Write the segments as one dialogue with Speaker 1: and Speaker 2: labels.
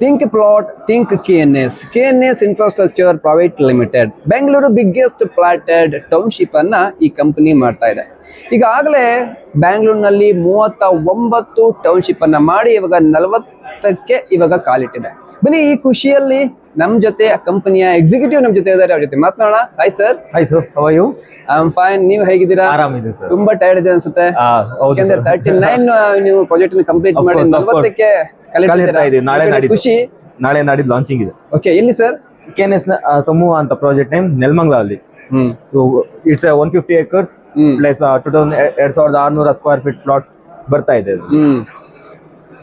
Speaker 1: Think plot, think KNS. KNS Infrastructure Private Limited. Bengaluru biggest plotted township ಅನ್ನ ಈ company ಮಾಡ್ತಾ ಇದೆ. ಈಗಾಗಲೇ ಬ್ಯಾಂಗ್ಳೂರಿನಲ್ಲಿ 39 ಟೌನ್ಶಿಪ್ ಅನ್ನ ಮಾಡಿ ಇವಾಗ 40ಕ್ಕೆ ಇವಾಗ ಕಾಲಿಟ್ಟಿದೆ. ಬನ್ನಿ ಈ ಖುಷಿಯಲ್ಲಿ ನಮ್ಮ ಜೊತೆ ಕಂಪನಿಯ ಎಕ್ಸಿಕ್ಯೂಟಿವ್ ನಮ್ಮ ಜೊತೆ ಇದ್ದಾರೆ, ಅವ್ರ ಜೊತೆ ಮಾತನಾಡೋಣ. Hi sir.
Speaker 2: Hi sir, how are you?
Speaker 1: I am fine. ನೀವು ಹೇಗಿದ್ದೀರಾ?
Speaker 2: ಆರಾಮಿದೆ ಸರ್.
Speaker 1: ತುಂಬಾ ಟೈರ್ಡ್ ಇದೆ ಅನ್ಸುತ್ತೆ. ಯಾಕಂದ್ರೆ 39 ನೀವು ಪ್ರಾಜೆಕ್ಟ್ ಕಂಪ್ಲೀಟ್ ಮಾಡಿ 40ಕ್ಕೆ
Speaker 2: ಕಲಿತಾ ಇದೆ.
Speaker 1: ಖುಷಿ.
Speaker 2: ನಾಳೆ ನಾಡಿದ್ದು ಲಾಂಚಿಂಗ್ ಇದೆ.
Speaker 1: ಓಕೆ, ಎಲ್ಲಿ ಸರ್?
Speaker 2: ಕೆಎನ್ಎಸ್ ಸಮೂಹ ಅಂತ ಪ್ರಾಜೆಕ್ಟ್ ನೇಮ್ ನೆಲಮಂಗಲ ಅಲ್ಲಿ. So it's 150 acres plus 2600 square feet plots ಬರ್ತಾ ಇದೆ.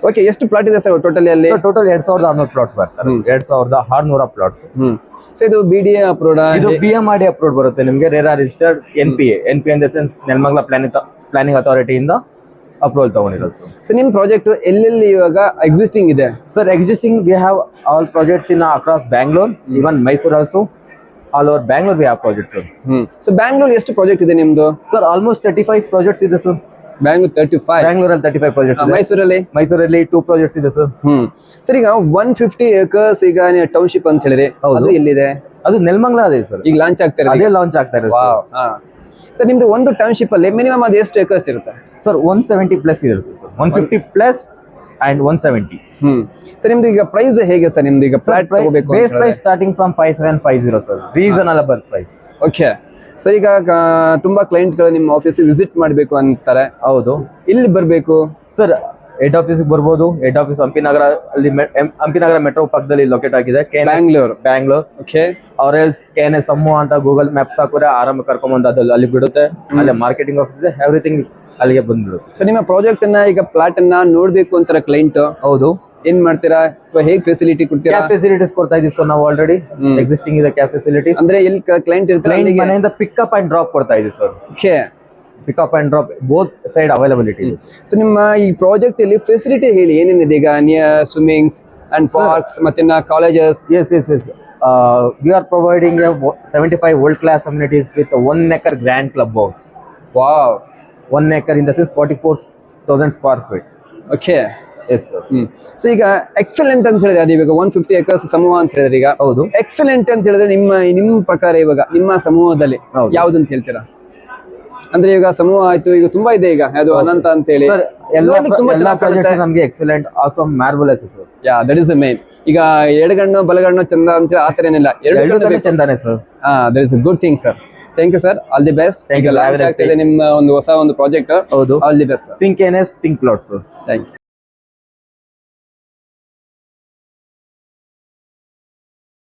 Speaker 1: ಓಕೆ, ಎಷ್ಟು ಪ್ಲಾಟ್ ಇದೆ ಸರ್ ಟೋಟಲಿ ಅಲ್ಲಿ?
Speaker 2: ಟೋಟಲ್ 2600 ಪ್ಲಾಟ್ಸ್ ಬರ್ತಾರೆ. 2600 ಪ್ಲಾಟ್ಸ್.
Speaker 1: ಸೊ ಇದು ಬಿಡಿಎ ಅಪ್ರೂವ್ಡ್?
Speaker 2: ಇದು ಬಿಎಂಆರ್ಡಿ ಅಪ್ರೂವ್ಡ್ ಬರುತ್ತೆ ನಿಮಗೆ. RERA registered NPA in the sense Nelamangala planning authority ಇಂದ ಅಪ್ರೂವಲ್ ತಗೊಂಡಿರೋದು.
Speaker 1: ಸೊ ನಿಮ್ ಪ್ರಾಜೆಕ್ಟ್ ಎಲ್ಲೆಲ್ಲಿ ಇವಾಗ ಎಕ್ಸಿಸ್ಟಿಂಗ್ ಇದೆ?
Speaker 2: Sir existing we have all projects in across Bangalore, even Mysore also. All over Bangalore we have projects sir.
Speaker 1: So Bangalore ಎಷ್ಟು project ಇದೆ ನಿಮ್ದು?
Speaker 2: ಸರ್ ಆಲ್ಮೋಸ್ಟ್ 35 ಪ್ರಾಜೆಕ್ಟ್ಸ್ ಇದೆ ಸರ್.
Speaker 1: ಬ್ಯಾಂಗ್ಳೂರ್ 35.
Speaker 2: ಬ್ಯಾಂಗ್ಳೂರಲ್ಲಿ 35 ಪ್ರಾಜೆಕ್ಟ್ಸ್. ಮೈಸೂರಲ್ಲಿ 2 ಪ್ರಾಜೆಕ್ಟ್ಸ್ ಇದೆ ಸರ್.
Speaker 1: ಸರ್ ಈಗ 150 acres ಈಗ ಟೌನ್ಶಿಪ್ ಅಂತ ಹೇಳಿರಿ, ಅದು ಎಲ್ಲಿದೆ?
Speaker 2: ಅದು ನೆಲಮಂಗಲ ಇದೆ ಸರ್. ಈಗ
Speaker 1: ಲಾಂಚ್ ಆಗ್ತಾರೆ,
Speaker 2: ಅದೇ ಲಾಂಚ್ ಆಗ್ತಾ ಇದೆ
Speaker 1: ಸರ್. ನಿಮ್ದು ಒಂದು ಟೌನ್ಶಿಪ್ ಅಲ್ಲಿ ಮಿನಿಮಮ್ ಅದು ಎಷ್ಟು ಏಕರ್ಸ್ ಇರುತ್ತೆ
Speaker 2: ಸರ್? 170 ಪ್ಲಸ್ ಇರುತ್ತೆ ಸರ್. 150 plus and 170.
Speaker 1: ಸರ್ ನಿಮ್ದು ಈಗ ಪ್ರೈಸ್ ಹೇಗೆ ಸರ್? ನಿಮ್ದು ಈಗ ಫ್ಲಾಟ್ ತಗೋಬೇಕು,
Speaker 2: base price starting from 5750 sir. Reasonable price.
Speaker 1: Okay sir, ಈಗ ತುಂಬಾ ಕ್ಲೈಂಟ್ ಗಳು ನಿಮ್ಮ ಆಫೀಸ್ ವಿಸಿಟ್ ಮಾಡಬೇಕು ಅಂತಾರೆ. ಹೌದು, ಇಲ್ಲಿ ಬರಬೇಕು
Speaker 2: ಸರ್? ಹೆಡ್ ಆಫೀಸ್ ಬರ್ಬೋದು. ಹೆಡ್ ಆಫೀಸ್ ಹಂಪಿನಗರ ಅಲ್ಲಿ, ಹಂಪಿನಗರ ಮೆಟ್ರೋ ಪಕ್ಕದಲ್ಲಿ ಲೊಕೇಟ್ ಆಗಿದೆ. ಬ್ಯಾಂಗ್ಳೂರ್. ಓಕೆ. ಅವ್ರ ಎಲ್ಸ್ ಕೆಎನ್ಎಸ್ ಸಮೂಹ ಅಂತ ಗೂಗಲ್ ಮ್ಯಾಪ್ಸ್ ಹಾಕಿದ್ರೆ ಆರಾಮ ಕರ್ಕೊಂಬಂದು ಅಲ್ಲಿ ಬಿಡುತ್ತೆ. ಅಲ್ಲಿ ಮಾರ್ಕೆಟಿಂಗ್ ಆಫೀಸ್ ಇದೆ, ಎವ್ರಿಥಿಂಗ್ ಅಲ್ಲಿಗೆ ಬಂದ್ಬಿಡುತ್ತೆ.
Speaker 1: ಸೊ ನಿಮ್ಮ ಪ್ರಾಜೆಕ್ಟ್ ಅನ್ನ ಈಗ ಪ್ಲಾಟ್ ಅನ್ನ ನೋಡ್ಬೇಕು ಅಂತಾರೆ ಕ್ಲೈಂಟ್.
Speaker 2: ಹೌದು.
Speaker 1: ಏನ್ ಮಾಡ್ತೀರಾ? ಹೇಗ್ ಫೆಸಿಲಿಟಿ ಕೊಡ್ತೀರಾ?
Speaker 2: ಕ್ಯಾಬ್ ಫೆಸಿಲಿಟೀಸ್ ಕೊಡ್ತಾ ಇದೀವಿ ಸರ್ ನಾವು. ಆಲ್ರೆಡಿ ಎಕ್ಸಿಸ್ಟಿಂಗ್ ಇದೆ ಕ್ಯಾಬ್ ಫೆಸಿಲಿಟೀಸ್.
Speaker 1: ಅಂದ್ರೆ ಎಲ್ಲಿ ಕ್ಲೈಂಟ್ ಇರ್ತಾರೆ
Speaker 2: ಮನೆಯಿಂದ ಪಿಕಪ್ ಅಂಡ್ ಡ್ರಾಪ್ ಕೊಡ್ತಾ ಇದೀವಿ sir.
Speaker 1: Okay,
Speaker 2: pickup and drop both side availability ಇದೆ.
Speaker 1: ಸೊ ನಿಮ್ಮ ಈ ಪ್ರಾಜೆಕ್ಟ್ ಅಲ್ಲಿ ಫೆಸಿಲಿಟಿ ಹೇಳಿ ಏನೇನಿದೆ? ಈಗ ನಿಯರ್ ಸ್ವಿಮ್ಮಿಂಗ್ಸ್ ಅಂಡ್ ಪಾರ್ಕ್ಸ್ ಮತ್ತೆ colleges?
Speaker 2: Yes. We are providing a 75 world class amenities with a 1 acre grand club house.
Speaker 1: Wow.
Speaker 2: 1 acre in the sense 44,000 square feet.
Speaker 1: Okay.
Speaker 2: Yes sir.
Speaker 1: So ಈಗ excellent ಅಂತ ಹೇಳಿದ್ರೆ ಇವಾಗ 150 acres ಸಮೂಹ ಅಂತ ಹೇಳಿದ್ರೆ, ಈಗ
Speaker 2: ಹೌದು
Speaker 1: ಎಕ್ಸಲೆಂಟ್ ಅಂತ ಹೇಳಿದ್ರೆ ನಿಮ್ಮ ಪ್ರಕಾರ ಇವಾಗ ನಿಮ್ಮ ಸಮೂಹದಲ್ಲಿ ಯಾವ್ದು ಅಂತ ಹೇಳ್ತೀರಾ? ಅಂದ್ರೆ ಈಗ ಸಮೂಹ ಆಯ್ತು, ಈಗ ತುಂಬಾ ಇದೆ, ಈಗ ಅದು ಅನಂತ ಅಂತ ಹೇಳಿ
Speaker 2: ತುಂಬಾ ಪ್ರಾಜೆಕ್ಟ್ಸ್ ನಮಗೆ excellent, awesome, marvellous sir.
Speaker 1: Yeah, that is the main. ಈಗ ಎಡಗಣ್ಣು ಬಲಗಣ್ಣು ಚಂದ ಅಂತ ಆತರ ಏನಿಲ್ಲ, ಎರಡು
Speaker 2: ಚಂದಾನೆ sir.
Speaker 1: That is a good thing sir. Thank you sir, all the best. Launch ಆಗ್ತಿದೆ ನಿಮ್ಮ ಒಂದು ಹೊಸ ಒಂದು ಪ್ರಾಜೆಕ್ಟ್.
Speaker 2: ಹೌದು,
Speaker 1: all the best sir.
Speaker 2: Think KNS, think plots sir.
Speaker 1: Thank you.